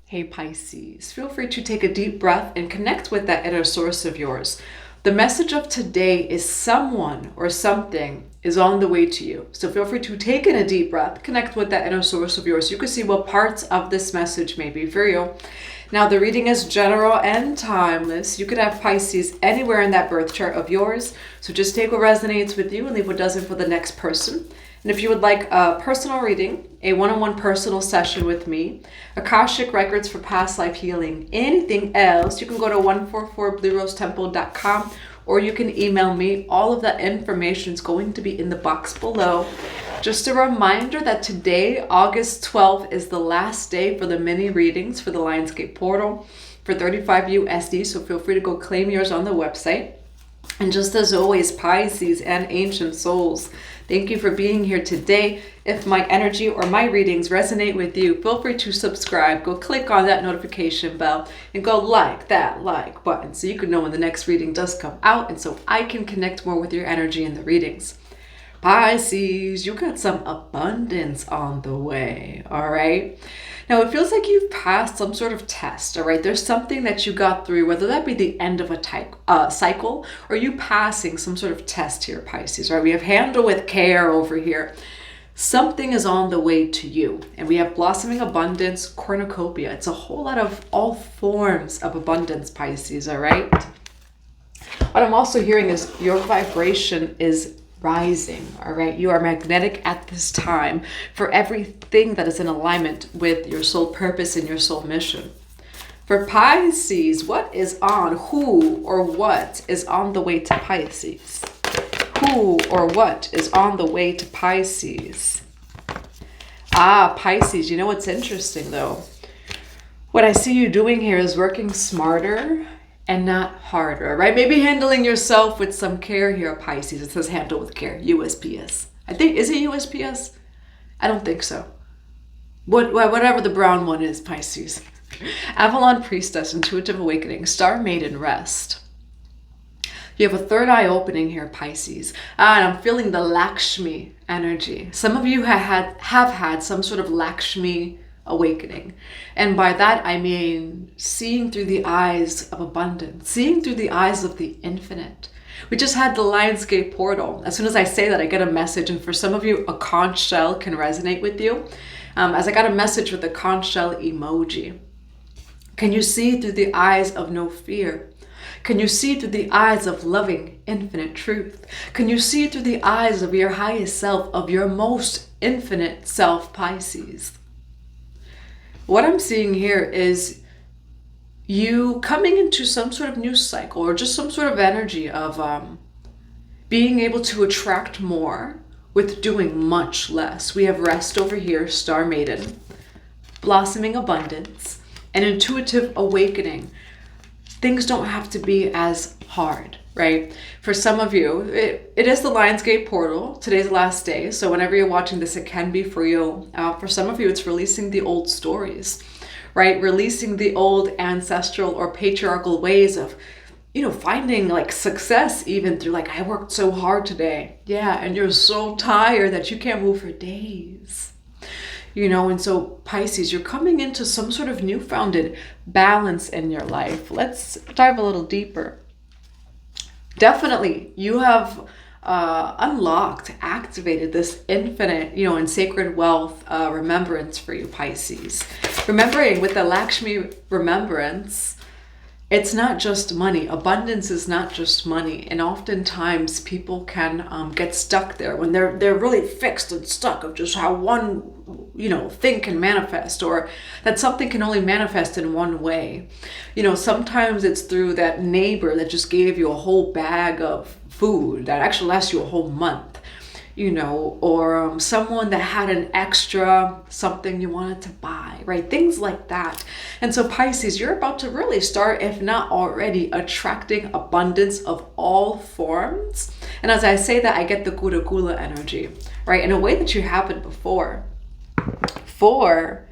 Hey Pisces, feel free to take a deep breath and connect with that inner source of yours. The message of today is someone or something is on the way to you. So feel free to take in a deep breath, connect with that inner source of yours. You can see what parts of this message may be for you. Now the reading is general and timeless. You could have Pisces anywhere in that birth chart of yours. So just take what resonates with you and leave what doesn't for the next person. And if you would like a personal reading, a one-on-one personal session with me, Akashic Records for past life healing, anything else, you can go to 144bluerosetemple.com or you can email me. All of that information is going to be in the box below. Just a reminder that today, August 12th, is the last day for the mini readings for the Lionsgate portal for $35 USD. So feel free to go claim yours on the website. And just as always, Pisces and ancient souls, thank you for being here today. If my energy or my readings resonate with you, feel free to subscribe. Go click on that notification bell and go like that like button so you can know when the next reading does come out and so I can connect more with your energy in the readings. Pisces, you got some abundance on the way, all right? Now, it feels like you've passed some sort of test, all right? There's something that you got through, whether that be the end of a cycle or you passing some sort of test here, Pisces, right? We have handle with care over here. Something is on the way to you. And we have blossoming abundance, cornucopia. It's a whole lot of all forms of abundance, Pisces, all right? What I'm also hearing is your vibration is rising, all right? You are magnetic at this time for everything that is in alignment with your soul purpose and your soul mission. For Pisces, what is on, who or what is on the way to Pisces? Who or what is on the way to Pisces? Pisces, you know what's interesting though? What I see you doing here is working smarter and not harder, right? Maybe handling yourself with some care here, Pisces. It says handle with care, USPS. I think, is it USPS? I don't think so. Whatever the brown one is, Pisces. Avalon Priestess, Intuitive Awakening, Star Maiden, Rest. You have a third eye opening here, Pisces. And I'm feeling the Lakshmi energy. Some of you have had some sort of Lakshmi awakening. And by that, I mean seeing through the eyes of abundance, seeing through the eyes of the infinite. We just had the Lionsgate portal. As soon as I say that, I get a message. And for some of you, a conch shell can resonate with you. As I got a message with the conch shell emoji. Can you see through the eyes of no fear? Can you see through the eyes of loving infinite truth? Can you see through the eyes of your highest self, of your most infinite self, Pisces? What I'm seeing here is you coming into some sort of new cycle or just some sort of energy of being able to attract more with doing much less. We have rest over here, Star Maiden, blossoming abundance, and intuitive awakening. Things don't have to be as hard, right? For some of you, it is the Lionsgate portal. Today's the last day. So whenever you're watching this, it can be for you. For some of you, it's releasing the old stories, right? Releasing the old ancestral or patriarchal ways of, finding like success even through like, I worked so hard today. Yeah. And you're so tired that you can't move for days. And so Pisces, you're coming into some sort of newfounded balance in your life. Let's dive a little deeper. Definitely, you have unlocked, activated this infinite, and sacred wealth remembrance for you, Pisces. Remembering with the Lakshmi remembrance, it's not just money. Abundance is not just money. And oftentimes people can get stuck there when they're really fixed and stuck of just how one, thing can manifest, or that something can only manifest in one way. Sometimes it's through that neighbor that just gave you a whole bag of food that actually lasts you a whole month. Or someone that had an extra something you wanted to buy, right? Things like that. And so Pisces, you're about to really start, if not already, attracting abundance of all forms. And as I say that, I get the Guru Gula energy, right? In a way that you haven't before. For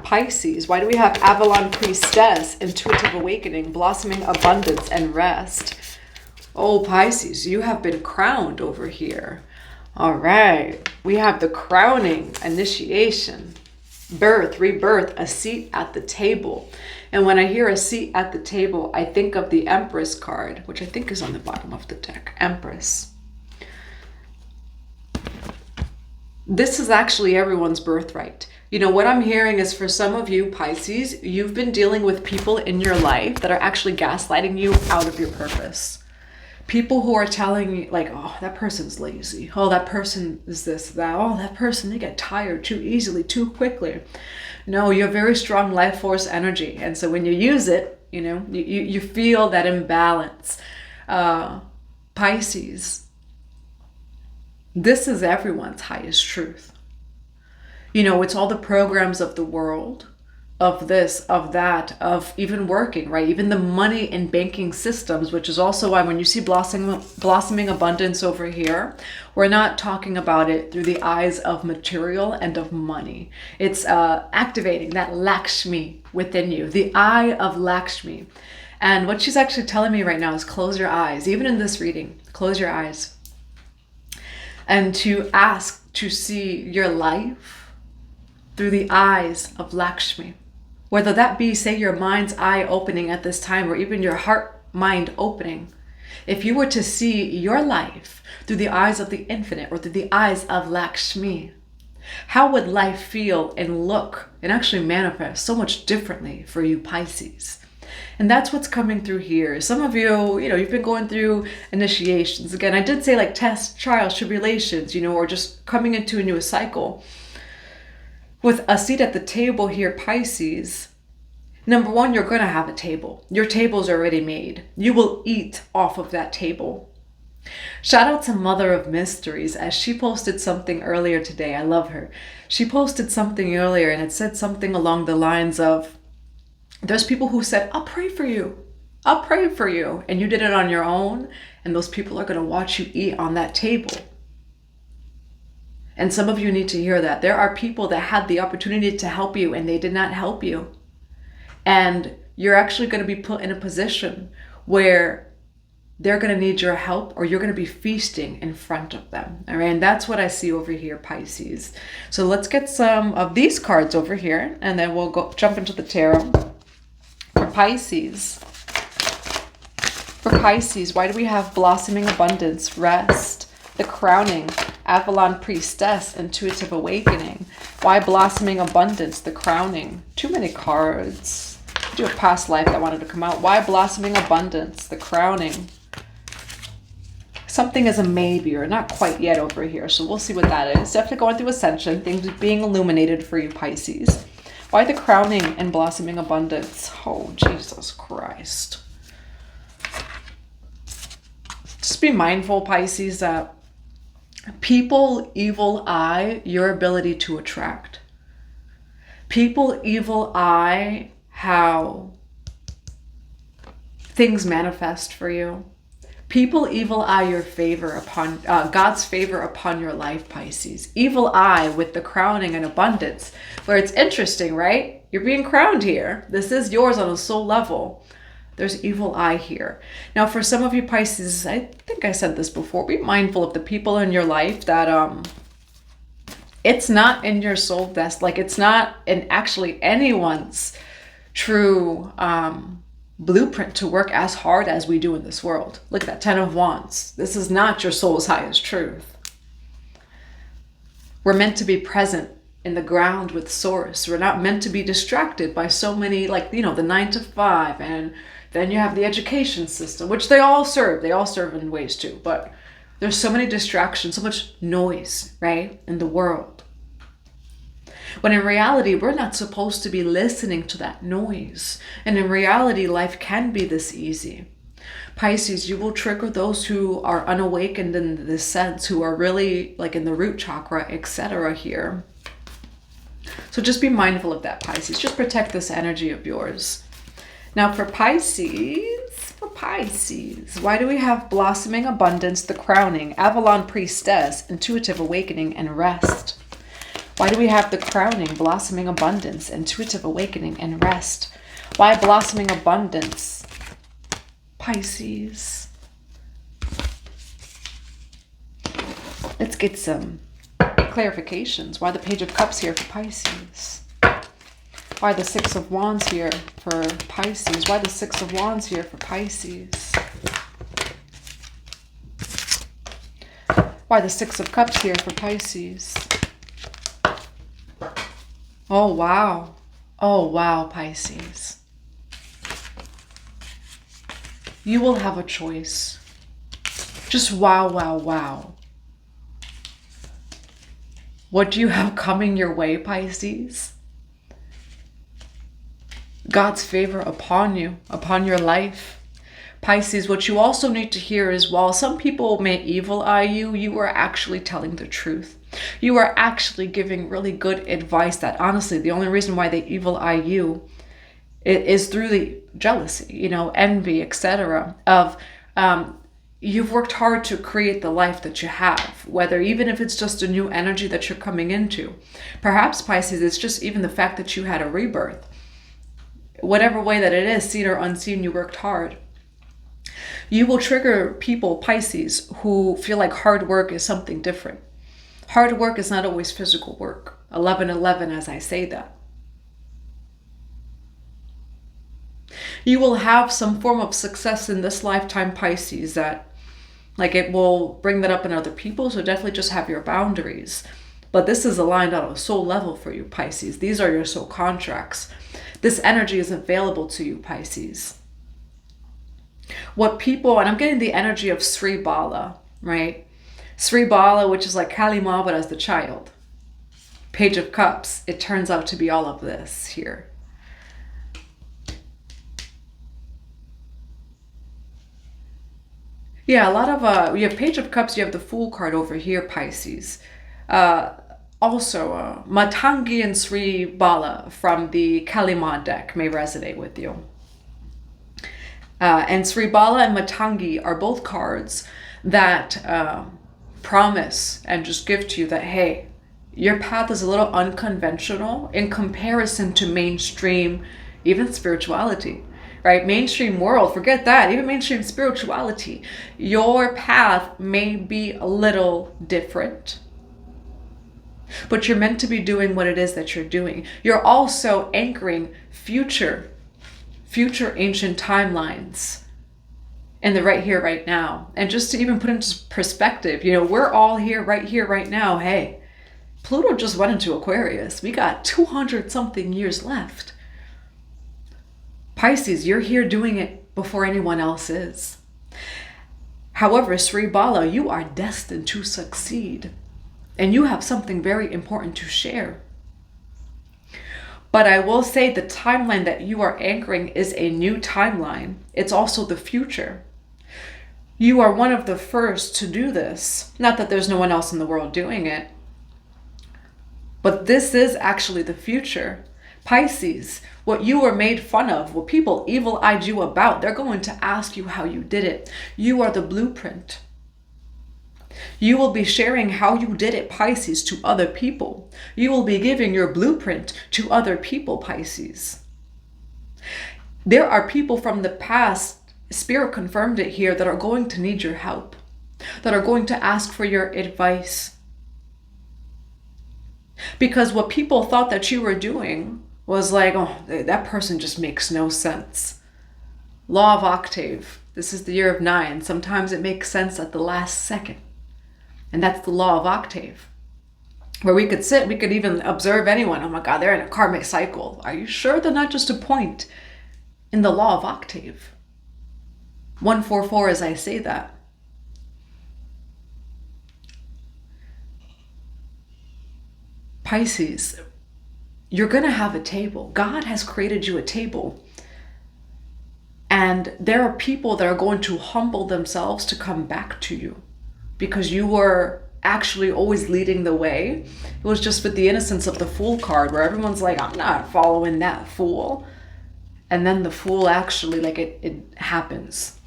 Pisces, why do we have Avalon Priestess, Intuitive Awakening, Blossoming Abundance, and Rest? Oh, Pisces, you have been crowned over here. All right, we have the crowning, initiation. birth, rebirth, a seat at the table. And when I hear a seat at the table, I think of the Empress card, which I think is on the bottom of the deck. Empress. This is actually everyone's birthright. You know, what I'm hearing is for some of you, Pisces, you've been dealing with people in your life that are actually gaslighting you out of your purpose. People who are telling you, like, oh, that person's lazy. Oh, that person is this, that. Oh, that person, they get tired too easily, too quickly. No, you're very strong life force energy. And so when you use it, you know, you feel that imbalance. Pisces, this is everyone's highest truth. You know, it's all the programs of the world, of this, of that, of even working, right? Even the money and banking systems, which is also why when you see blossoming abundance over here, we're not talking about it through the eyes of material and of money. It's activating that Lakshmi within you, the eye of Lakshmi. And what she's actually telling me right now is close your eyes. Even in this reading, close your eyes. And to ask to see your life through the eyes of Lakshmi. Whether that be, say, your mind's eye opening at this time, or even your heart mind opening. If you were to see your life through the eyes of the infinite, or through the eyes of Lakshmi, how would life feel and look and actually manifest so much differently for you, Pisces? And that's what's coming through here. Some of you, you know, you've been going through initiations. Again, I did say like tests, trials, tribulations, you know, or just coming into a new cycle. With a seat at the table here, Pisces, number one, you're going to have a table. Your table's already made. You will eat off of that table. Shout out to Mother of Mysteries, as she posted something earlier today. I love her. She posted something earlier and it said something along the lines of, there's people who said, I'll pray for you. I'll pray for you. And you did it on your own. And those people are going to watch you eat on that table. And some of you need to hear that. There are people that had the opportunity to help you and they did not help you. And you're actually going to be put in a position where they're going to need your help, or you're going to be feasting in front of them. All right. And that's what I see over here, Pisces. So let's get some of these cards over here and then we'll jump into the tarot. For Pisces. For Pisces, why do we have blossoming abundance, rest, the crowning, Avalon Priestess, intuitive awakening? Why blossoming abundance, the crowning? Too many cards. Do a past life that wanted to come out. Why blossoming abundance, the crowning? Something is a maybe or not quite yet over here. So we'll see what that is. Definitely going through ascension. Things being illuminated for you, Pisces. Why the crowning and blossoming abundance? Oh, Jesus Christ. Just be mindful, Pisces, that people evil eye your ability to attract. People evil eye how things manifest for you. People evil eye your favor upon God's favor upon your life, Pisces. Evil eye with the crowning and abundance, where it's interesting, right? You're being crowned here. This is yours on a soul level. There's evil eye here. Now, for some of you, Pisces, I think I said this before, be mindful of the people in your life that it's not in your soul best, like it's not in actually anyone's true blueprint to work as hard as we do in this world. Look at that, 10 of Wands. This is not your soul's highest truth. We're meant to be present in the ground with source. We're not meant to be distracted by so many, like, you know, the 9 to 5, and then you have the education system, which they all serve. They all serve in ways too, but there's so many distractions, so much noise, right, in the world. When in reality, we're not supposed to be listening to that noise. And in reality, life can be this easy. Pisces, you will trigger those who are unawakened in this sense, who are really like in the root chakra, etc. here. So just be mindful of that, Pisces. Just protect this energy of yours. Now for Pisces, why do we have blossoming abundance, the crowning, Avalon Priestess, intuitive awakening, and rest? Why do we have the crowning, blossoming abundance, intuitive awakening, and rest? Why blossoming abundance, Pisces? Let's get some clarifications. Why the Page of Cups here for Pisces? Why the Six of Wands here for Pisces? Why the Six of Wands here for Pisces? Why the Six of Cups here for Pisces? Oh, wow. Oh, wow, Pisces. You will have a choice. Just wow, wow, wow. What do you have coming your way, Pisces? God's favor upon you, upon your life. Pisces, what you also need to hear is, while some people may evil eye you, you are actually telling the truth. You are actually giving really good advice that honestly, the only reason why they evil eye you is through the jealousy, you know, envy, etc. of you've worked hard to create the life that you have, whether even if it's just a new energy that you're coming into. Perhaps, Pisces, it's just even the fact that you had a rebirth. Whatever way that it is, seen or unseen, you worked hard. You will trigger people, Pisces, who feel like hard work is something different. Hard work is not always physical work. 11-11 as I say that. You will have some form of success in this lifetime, Pisces, that like it will bring that up in other people. So definitely just have your boundaries. But this is aligned on a soul level for you, Pisces. These are your soul contracts. This energy is available to you, Pisces. What people, and I'm getting the energy of Sri Bala, right? Sri Bala, which is like Kali Ma, but as the child. Page of Cups. It turns out to be all of this here. Yeah, a lot of, you have Page of Cups, you have the Fool card over here, Pisces. Also, Matangi and Sri Bala from the Kalima deck may resonate with you. And Sri Bala and Matangi are both cards that promise and just give to you that, hey, your path is a little unconventional in comparison to mainstream, even spirituality. Right? Mainstream world, forget that. Even mainstream spirituality. Your path may be a little different. But you're meant to be doing what it is that you're doing. You're also anchoring future ancient timelines in the right here, right now. And just to even put into perspective, you know, we're all here, right now. Hey, Pluto just went into Aquarius. We got 200 something years left. Pisces, you're here doing it before anyone else is. However, Sri Bala, you are destined to succeed. And you have something very important to share. But I will say the timeline that you are anchoring is a new timeline. It's also the future. You are one of the first to do this. Not that there's no one else in the world doing it. But this is actually the future. Pisces, what you were made fun of, what people evil-eyed you about, they're going to ask you how you did it. You are the blueprint. You will be sharing how you did it, Pisces, to other people. You will be giving your blueprint to other people, Pisces. There are people from the past, Spirit confirmed it here, that are going to need your help, that are going to ask for your advice. Because what people thought that you were doing was like, oh, that person just makes no sense. Law of octave. This is the year of 9. Sometimes it makes sense at the last second. And that's the law of octave. Where we could sit, we could even observe anyone. Oh my God, they're in a karmic cycle. Are you sure they're not just a point in the law of octave? 144 as I say that. Pisces, you're going to have a table. God has created you a table. And there are people that are going to humble themselves to come back to you because you were actually always leading the way. It was just with the innocence of the Fool card where everyone's like, I'm not following that fool. And then the fool actually, like it happens.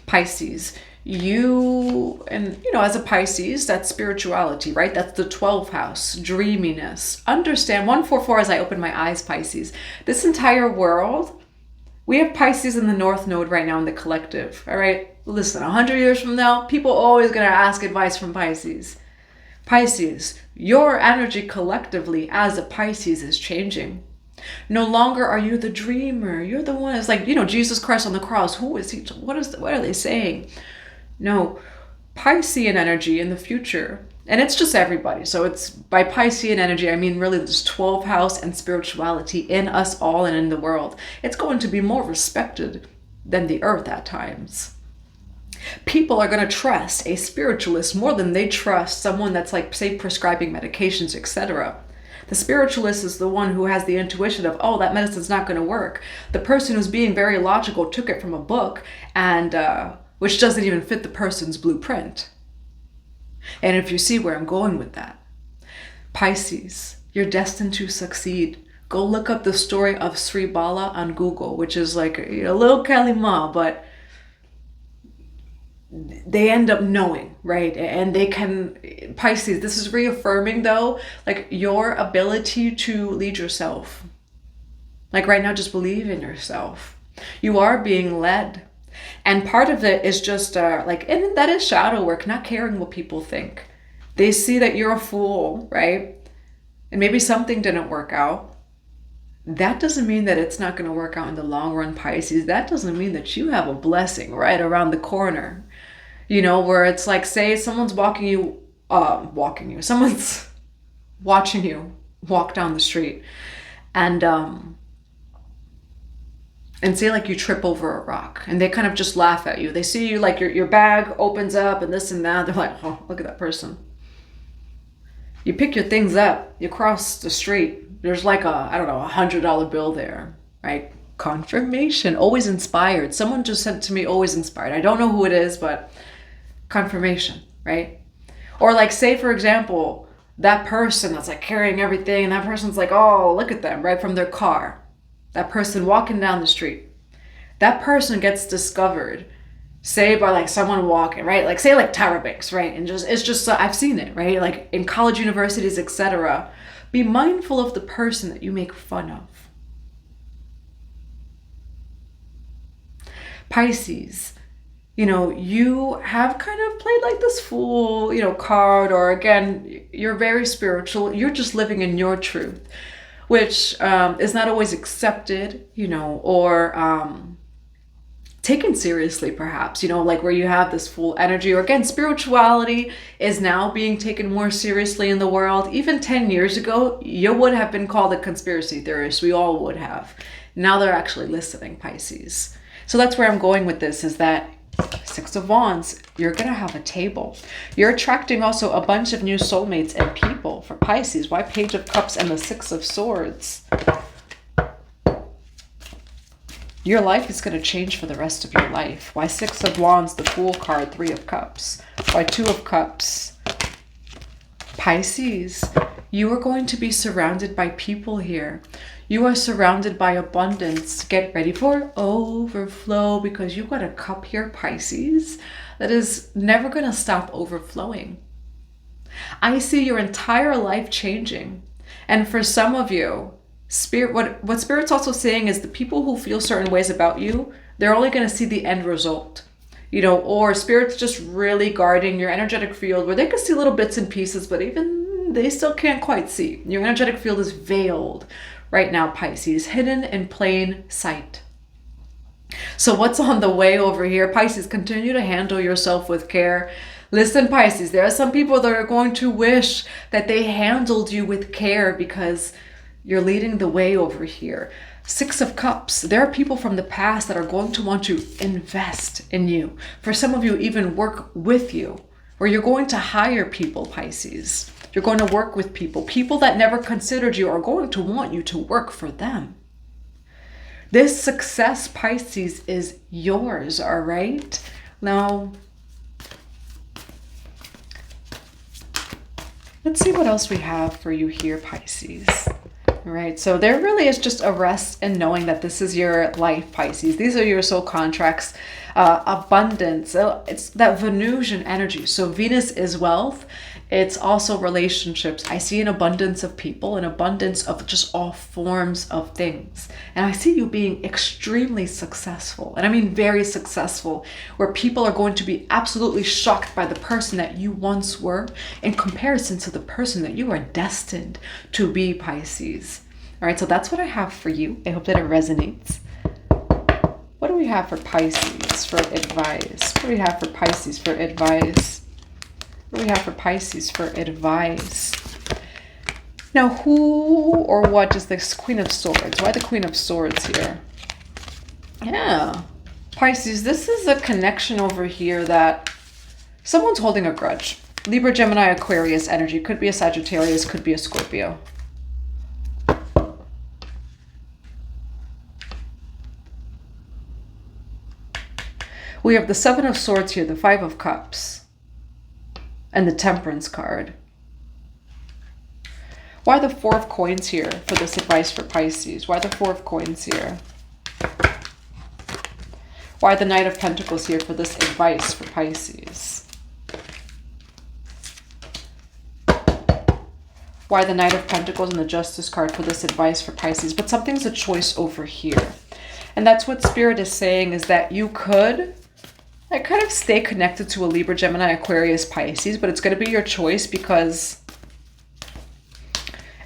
Pisces, you, and you know, as a Pisces, that's spirituality, right? That's the 12th house, dreaminess. Understand, 144 as I open my eyes, Pisces. This entire world, we have Pisces in the North Node right now in the collective, all right? Listen, 100 years from now, people are always going to ask advice from Pisces. Pisces, your energy collectively as a Pisces is changing. No longer are you the dreamer. You're the one. It's like, Jesus Christ on the cross. Who is he? What are they saying? No, Piscean energy in the future. And it's just everybody. So it's by Piscean energy, I mean really this 12th house and spirituality in us all and in the world. It's going to be more respected than the earth at times. People are going to trust a spiritualist more than they trust someone that's like, say, prescribing medications, etc. The spiritualist is the one who has the intuition of, oh, that medicine's not going to work. The person who's being very logical took it from a book, and which doesn't even fit the person's blueprint. And if you see where I'm going with that, Pisces, you're destined to succeed. Go look up the story of Sri Bala on Google, which is like a little Kalima, but they end up knowing, right? And they can, Pisces, this is reaffirming though, like your ability to lead yourself. Like right now, just believe in yourself. You are being led. And part of it is just and that is shadow work, not caring what people think. They see that you're a fool, right? And maybe something didn't work out. That doesn't mean that it's not going to work out in the long run, Pisces. That doesn't mean that you have a blessing right around the corner. Where it's like, say someone's someone's watching you walk down the street and say like you trip over a rock and they kind of just laugh at you. They see you like your bag opens up and this and that. They're like, oh, look at that person. You pick your things up, you cross the street. There's like a $100 bill there, right? Confirmation, always inspired. Someone just sent to me, always inspired. I don't know who it is, but confirmation, right? Or like, say for example, that person that's like carrying everything and that person's like, oh, look at them, right, from their car. That person walking down the street. That person gets discovered, say by like someone walking, right? Like say like Tyra Banks, right? And it's just, I've seen it, right? Like in college, universities, etc. Be mindful of the person that you make fun of. Pisces, you have kind of played like this fool, card, or again, you're very spiritual. You're just living in your truth, which is not always accepted, or taken seriously, perhaps, like where you have this full energy, or again, spirituality is now being taken more seriously in the world. Even 10 years ago, you would have been called a conspiracy theorist. We all would have. Now they're actually listening, Pisces. So that's where I'm going with this, is that Six of Wands, you're going to have a table. You're attracting also a bunch of new soulmates and people for Pisces. Why Page of Cups and the Six of Swords? Your life is going to change for the rest of your life. Why Six of Wands, the Fool card, Three of Cups? Why Two of Cups? Pisces, you are going to be surrounded by people here. You are surrounded by abundance. Get ready for overflow, because you've got a cup here, Pisces, that is never going to stop overflowing. I see your entire life changing. And for some of you, Spirit, what Spirit's also saying is the people who feel certain ways about you, they're only going to see the end result. Or Spirit's just really guarding your energetic field where they can see little bits and pieces, but even they still can't quite see. Your energetic field is veiled right now, Pisces, hidden in plain sight. So what's on the way over here? Pisces, continue to handle yourself with care. Listen, Pisces, there are some people that are going to wish that they handled you with care because you're leading the way over here. Six of Cups, there are people from the past that are going to want to invest in you. For some of you, even work with you, or you're going to hire people, Pisces. You're going to work with people. People that never considered you are going to want you to work for them. This success, Pisces, is yours, all right? Now, let's see what else we have for you here, Pisces. All right, so there really is just a rest in knowing that this is your life, Pisces. These are your soul contracts, abundance. It's that Venusian energy. So Venus is wealth. It's also relationships. I see an abundance of people, an abundance of just all forms of things. And I see you being extremely successful. And I mean very successful, where people are going to be absolutely shocked by the person that you once were in comparison to the person that you are destined to be, Pisces. All right, so that's what I have for you. I hope that it resonates. What do we have for Pisces for advice? What do we have for Pisces for advice? What do we have for Pisces for advice? Now, who or what is this Queen of Swords? Why the Queen of Swords here? Yeah. Pisces, this is a connection over here that someone's holding a grudge. Libra, Gemini, Aquarius energy. Could be a Sagittarius, could be a Scorpio. We have the Seven of Swords here, the Five of Cups, and the Temperance card. Why the Four of Coins here for this advice for Pisces? Why the Four of Coins here? Why the Knight of Pentacles here for this advice for Pisces? Why the Knight of Pentacles and the Justice card for this advice for Pisces? But something's a choice over here. And that's what Spirit is saying, is that you could kind of stay connected to a Libra, Gemini, Aquarius, Pisces, but it's going to be your choice because...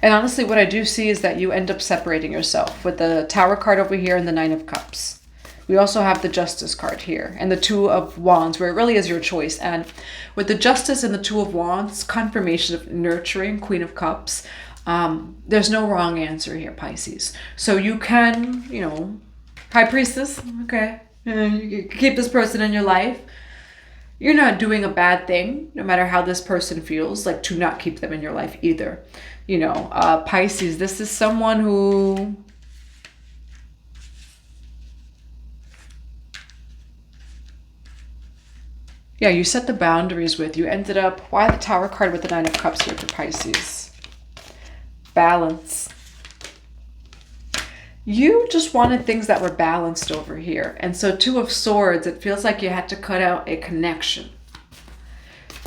And honestly, what I do see is that you end up separating yourself with the Tower card over here and the Nine of Cups. We also have the Justice card here and the Two of Wands, where it really is your choice. And with the Justice and the Two of Wands, confirmation of nurturing, Queen of Cups, there's no wrong answer here, Pisces. So you can, you know, High Priestess, okay, you keep this person in your life. You're not doing a bad thing, no matter how this person feels, like to not keep them in your life either. You know, Pisces, this is someone who... Yeah, you set the boundaries with. You ended up... Why the Tower card with the Nine of Cups here for Pisces? Balance. You just wanted things that were balanced over here. And so Two of Swords, it feels like you had to cut out a connection.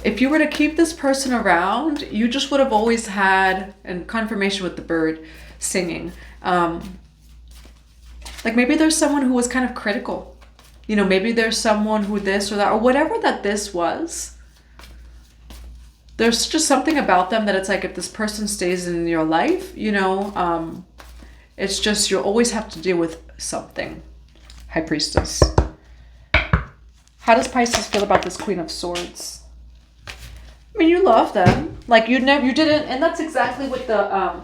If you were to keep this person around, you just would have always had, and confirmation with the bird singing, like maybe there's someone who was kind of critical. You know, maybe there's someone who this or that, or whatever that this was. There's just something about them that it's like if this person stays in your life, you know, it's just you'll always have to deal with something. High Priestess. How does Pisces feel about this Queen of Swords? I mean, you love them. Like you didn't, and that's exactly what the,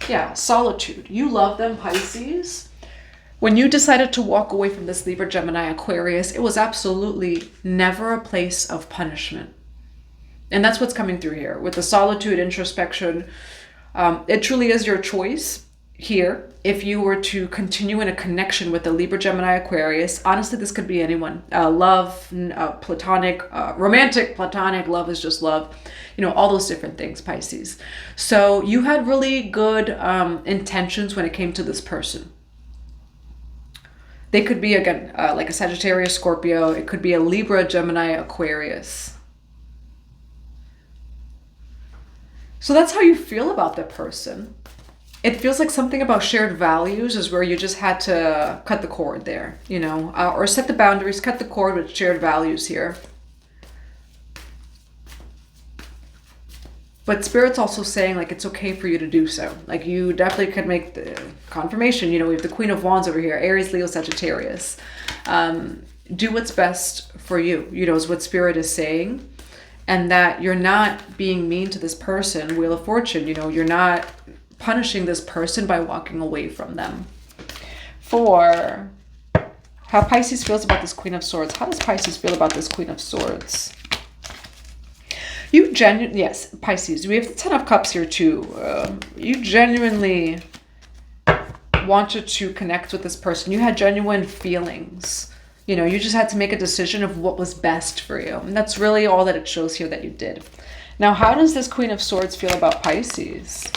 yeah, solitude. You love them, Pisces. When you decided to walk away from this Libra, Gemini, Aquarius, it was absolutely never a place of punishment. And that's what's coming through here with the solitude, introspection. It truly is your choice here. If you were to continue in a connection with the Libra, Gemini, Aquarius, honestly, this could be anyone. Love, platonic, romantic, platonic, love is just love. You know, all those different things, Pisces. So you had really good intentions when it came to this person. They could be, again, like a Sagittarius, Scorpio. It could be a Libra, Gemini, Aquarius. So that's how you feel about the person. It feels like something about shared values is where you just had to cut the cord there, you know, or set the boundaries, cut the cord with shared values here. But Spirit's also saying, like, it's okay for you to do so. Like, you definitely could make the confirmation. You know, we have the Queen of Wands over here, Aries, Leo, Sagittarius. Do what's best for you, you know, is what Spirit is saying. And that you're not being mean to this person, Wheel of Fortune, you know, you're not punishing this person by walking away from them. For how Pisces feels about this Queen of Swords. How does Pisces feel about this Queen of Swords? You genuinely, yes, Pisces, we have the Ten of Cups here too. You genuinely wanted to connect with this person. You had genuine feelings. You know, you just had to make a decision of what was best for you. And that's really all that it shows here that you did. Now, how does this Queen of Swords feel about Pisces?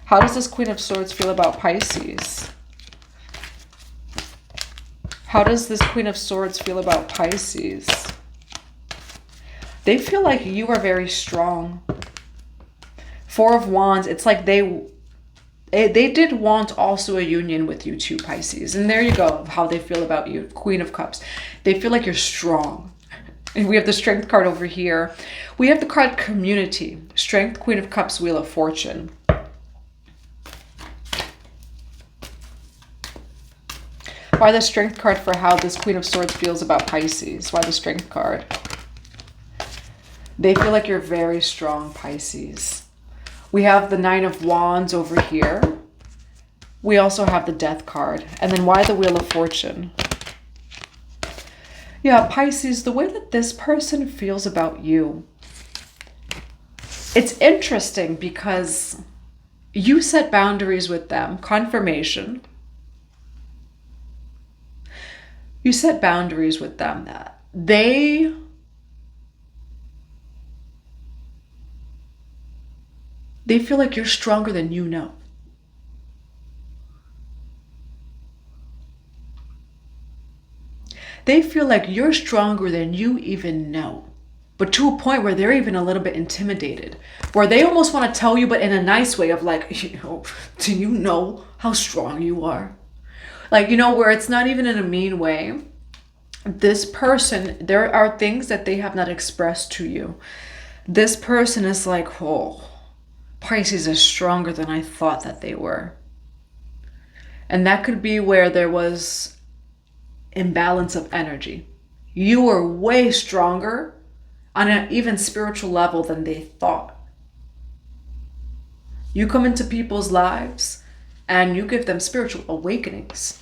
How does this Queen of Swords feel about Pisces? How does this Queen of Swords feel about Pisces? They feel like you are very strong. Four of Wands, it's like they did want also a union with you too, Pisces. And there you go, how they feel about you, Queen of Cups. They feel like you're strong. And we have the Strength card over here. We have the card Community. Strength, Queen of Cups, Wheel of Fortune. Why the Strength card for how this Queen of Swords feels about Pisces? Why the Strength card? They feel like you're very strong, Pisces. We have the Nine of Wands over here. We also have the Death card. And then why the Wheel of Fortune? Yeah, Pisces, the way that this person feels about you. It's interesting because you set boundaries with them. Confirmation. You set boundaries with them that they feel like you're stronger than you know. They feel like you're stronger than you even know. But to a point where they're even a little bit intimidated. Where they almost want to tell you, but in a nice way of like, you know, do you know how strong you are? Like, you know, where it's not even in a mean way. This person, there are things that they have not expressed to you. This person is like, oh, Pisces is stronger than I thought that they were. And that could be where there was imbalance of energy. You were way stronger on an even spiritual level than they thought. You come into people's lives and you give them spiritual awakenings.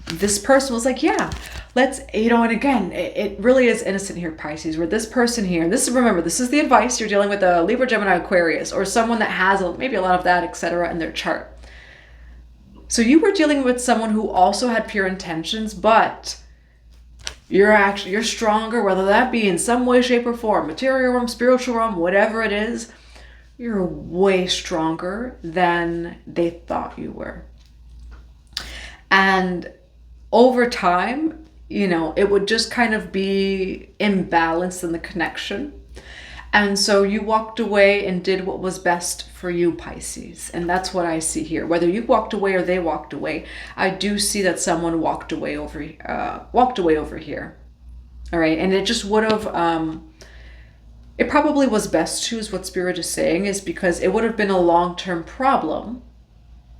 This person was like, yeah, let's, you know, and again, it really is innocent here, Pisces, where this person here, and this is, remember, this is the advice, you're dealing with a Libra, Gemini, Aquarius, or someone that has maybe a lot of that, etc. in their chart. So you were dealing with someone who also had pure intentions, but you're stronger, whether that be in some way, shape, or form, material realm, spiritual realm, whatever it is, you're way stronger than they thought you were. And over time, you know, it would just kind of be imbalanced in the connection. And so you walked away and did what was best for you, Pisces. And that's what I see here. Whether you walked away or they walked away, I do see that someone walked away over here. All right. And it just would have, it probably was best to, is what Spirit is saying, is because it would have been a long-term problem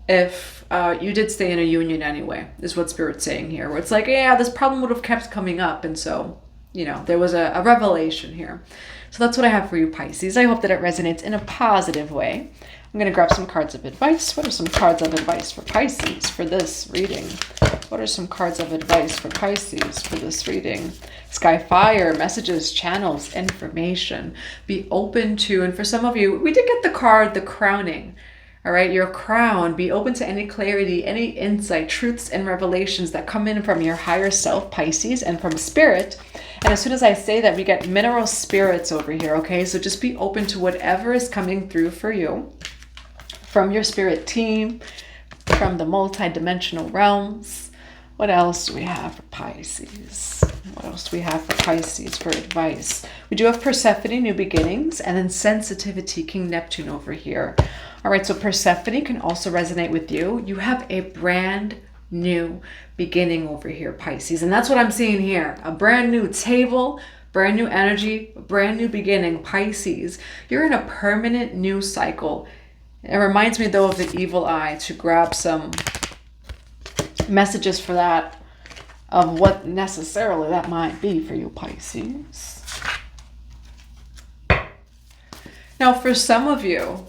if you did stay in a union anyway, is what Spirit's saying here. Where it's like, yeah, this problem would have kept coming up. And so, you know, there was a revelation here. So that's what I have for you, Pisces. I hope that it resonates in a positive way. I'm going to grab some cards of advice. What are some cards of advice for Pisces for this reading? What are some cards of advice for Pisces for this reading? Sky Fire, messages, channels, information. Be open to, and for some of you, we did get the card, the crowning. All right, your crown. Be open to any clarity, any insight, truths, and revelations that come in from your higher self, Pisces, and from Spirit. And as soon as I say that, we get mineral spirits over here, okay? So just be open to whatever is coming through for you from your spirit team, from the multi-dimensional realms. What else do we have for Pisces? What else do we have for Pisces for advice? We do have Persephone, new beginnings, and then sensitivity, King Neptune over here. All right, so Persephone can also resonate with you. You have a brand new beginning over here, Pisces. And that's what I'm seeing here. A brand new table, brand new energy, brand new beginning, Pisces. You're in a permanent new cycle. It reminds me, though, of the evil eye, to grab some messages for that, of what necessarily that might be for you, Pisces. Now, for some of you,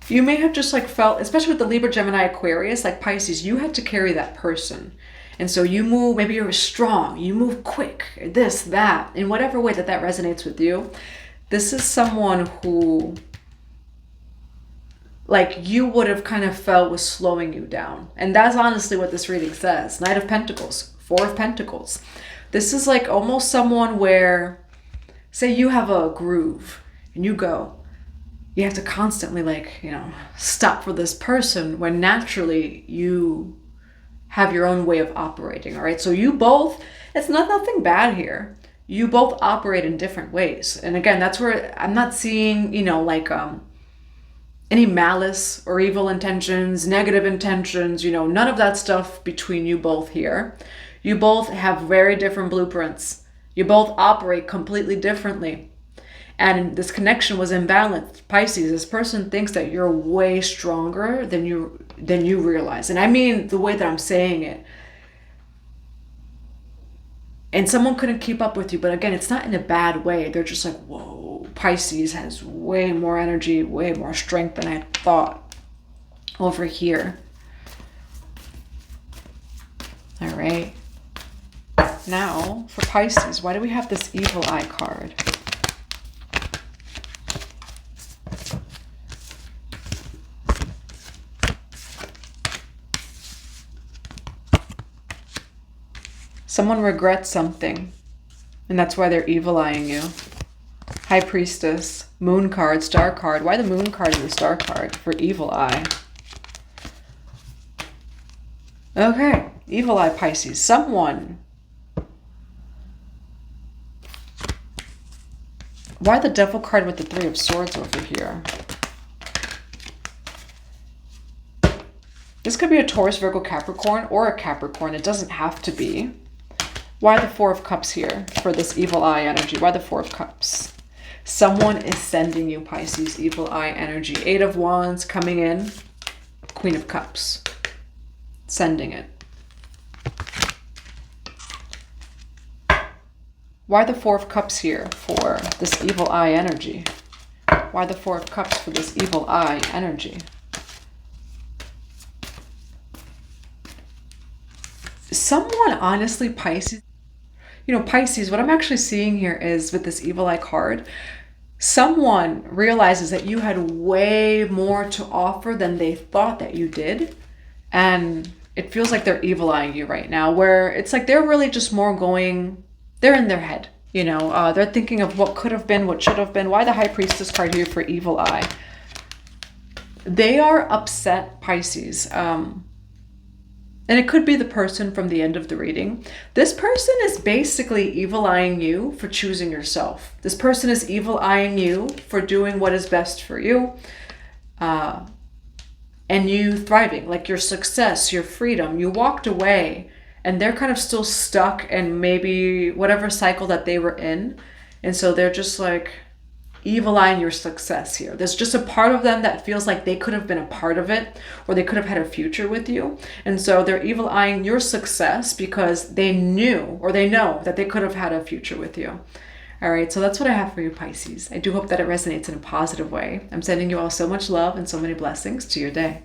you may have just like felt, especially with the Libra, Gemini, Aquarius, like Pisces, you had to carry that person. And so you move, maybe you're strong, you move quick, this, that, in whatever way that resonates with you. This is someone who, like, you would have kind of felt was slowing you down. And that's honestly what this reading says. Knight of Pentacles, Four of Pentacles. This is like almost someone where, say you have a groove and you go, you have to constantly, like, you know, stop for this person when naturally you have your own way of operating. All right. So you both, it's nothing bad here. You both operate in different ways. And again, that's where I'm not seeing, you know, like, any malice or evil intentions, negative intentions, you know, none of that stuff between you both here. You both have very different blueprints. You both operate completely differently. and this connection was imbalanced. Pisces, this person thinks that you're way stronger than you realize. And I mean the way that I'm saying it. And someone couldn't keep up with you, but again, it's not in a bad way. They're just like, whoa, Pisces has way more energy, way more strength than I thought over here. All right. Now, for Pisces, why do we have this evil eye card? Someone regrets something, and that's why they're evil-eyeing you. High Priestess, Moon card, Star card. Why the Moon card and the Star card for evil eye? Okay, evil eye Pisces. Someone. Why the Devil card with the Three of Swords over here? This could be a Taurus, Virgo, Capricorn, or a Capricorn. It doesn't have to be. Why the Four of Cups here for this evil eye energy? Why the Four of Cups? Someone is sending you, Pisces, evil eye energy. Eight of Wands coming in. Queen of Cups. Sending it. Why the Four of Cups here for this evil eye energy? Why the Four of Cups for this evil eye energy? Someone, honestly, Pisces, you know, Pisces, what I'm actually seeing here is with this evil eye card, someone realizes that you had way more to offer than they thought that you did. And it feels like they're evil eyeing you right now, where it's like they're really just more going, they're in their head, you know, they're thinking of what could have been, what should have been. Why the High Priestess card here for evil eye? They are upset, Pisces. And it could be the person from the end of the reading. This person is basically evil-eyeing you for choosing yourself. This person is evil-eyeing you for doing what is best for you. And you thriving, like your success, your freedom. You walked away and they're kind of still stuck in maybe whatever cycle that they were in. And so they're just like evil-eyeing your success here. There's just a part of them that feels like they could have been a part of it, or they could have had a future with you. And so they're evil-eyeing your success because they knew, or they know that they could have had a future with you. All right, so that's what I have for you, Pisces. I do hope that it resonates in a positive way. I'm sending you all so much love and so many blessings to your day.